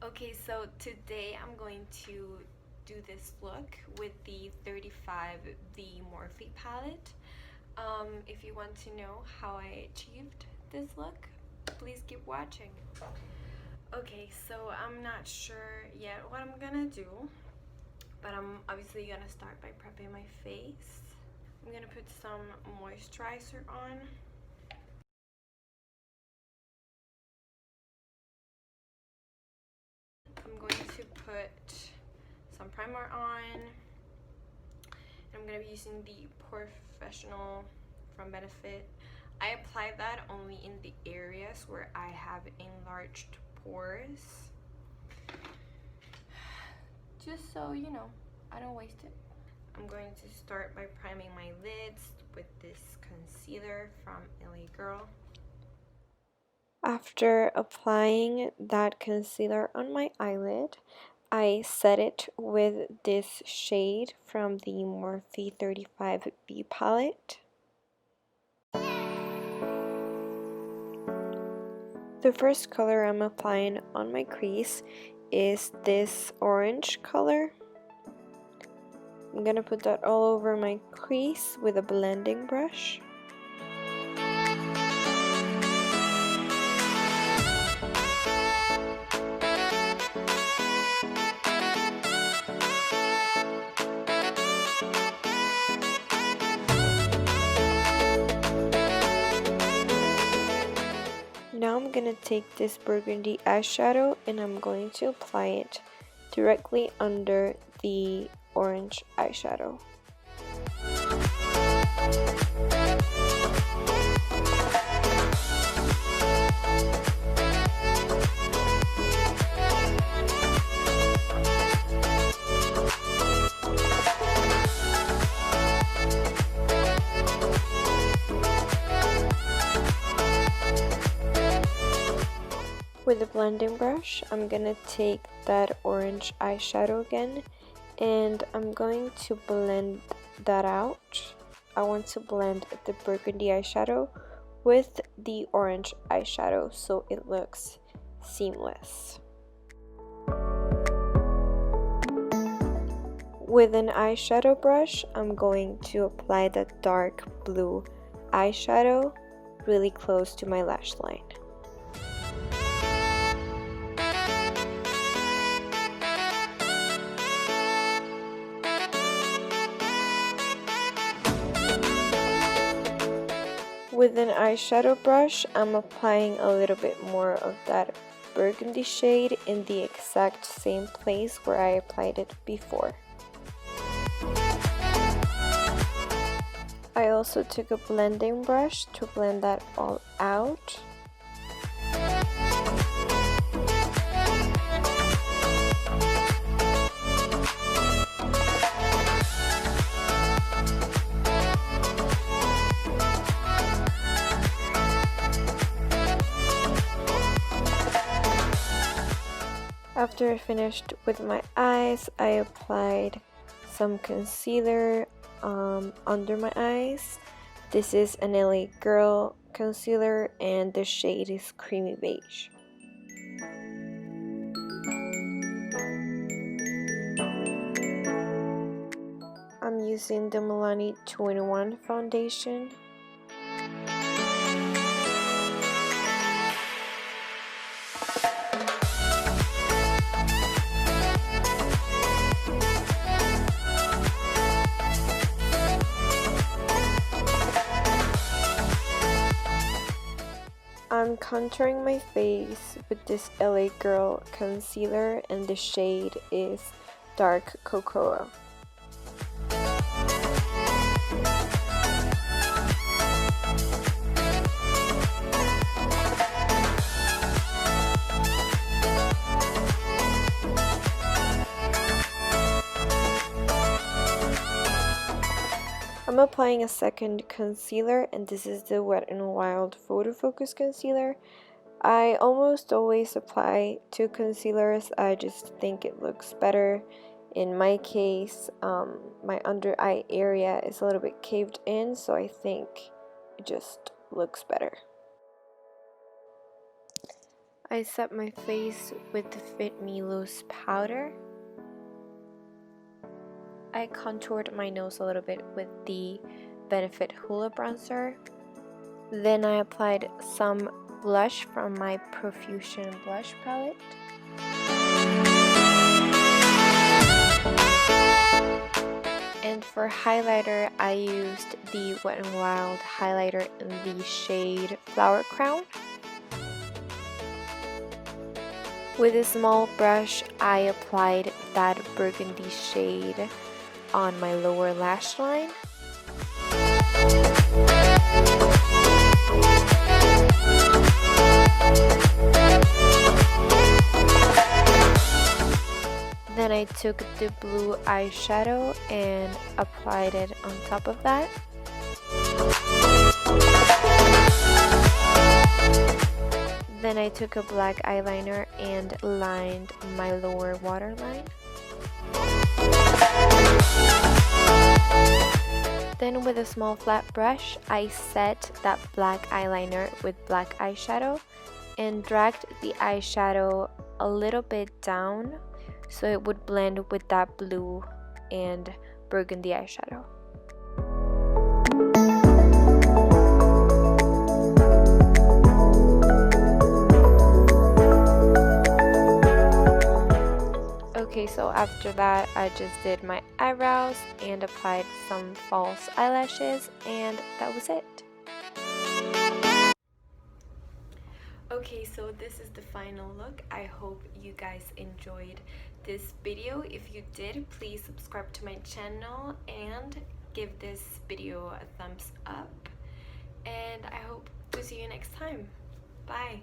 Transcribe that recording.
Okay, so today I'm going to do this look with the 35 the Morphe palette. If you want to know how I achieved this look, please keep watching. Okay, so I'm not sure yet what I'm gonna do, but I'm obviously gonna start by prepping my face. I'm gonna put some moisturizer on. I'm going to put some primer on. I'm going to be using the Professional from Benefit. I apply that only in the areas where I have enlarged pores. Just so you know, I don't waste it. I'm going to start by priming my lids with this concealer from LA Girl. After applying that concealer on my eyelid, I set it with this shade from the Morphe 35B palette. The first color I'm applying on my crease is this orange color. I'm gonna put that all over my crease with a blending brush. Now I'm going to take this Burgundy eyeshadow and I'm going to apply it directly under the orange eyeshadow. With a blending brush, I'm gonna take that orange eyeshadow again and I'm going to blend that out. I want to blend the burgundy eyeshadow with the orange eyeshadow so it looks seamless. With an eyeshadow brush, I'm going to apply the dark blue eyeshadow really close to my lash line. With an eyeshadow brush, I'm applying a little bit more of that burgundy shade in the exact same place where I applied it before. I also took a blending brush to blend that all out. After I finished with my eyes, I applied some concealer under my eyes. This is an LA Girl concealer and the shade is Creamy Beige. I'm using the Milani 2-in-1 foundation. I'm contouring my face with this LA Girl concealer and the shade is Dark Cocoa. I'm applying a second concealer and this is the Wet n Wild Photo Focus concealer. I almost always apply two concealers, I just think it looks better. In my case, my under eye area is a little bit caved in, so I think it just looks better. I set my face with the Fit Me Loose powder. I contoured my nose a little bit with the Benefit Hoola bronzer. Then I applied some blush from my Profusion blush palette. And for highlighter, I used the Wet n Wild highlighter in the shade Flower Crown. With a small brush, I applied that burgundy shade on my lower lash line. Then I took the blue eyeshadow and applied it on top of that. Then I took a black eyeliner and lined my lower waterline. Then with a small flat brush, I set that black eyeliner with black eyeshadow and dragged the eyeshadow a little bit down so it would blend with that blue and burgundy eyeshadow. Okay, so after that, I just did my eyebrows and applied some false eyelashes, and that was it. Okay, so this is the final look. I hope you guys enjoyed this video. If you did, please subscribe to my channel and give this video a thumbs up. And I hope to see you next time. Bye!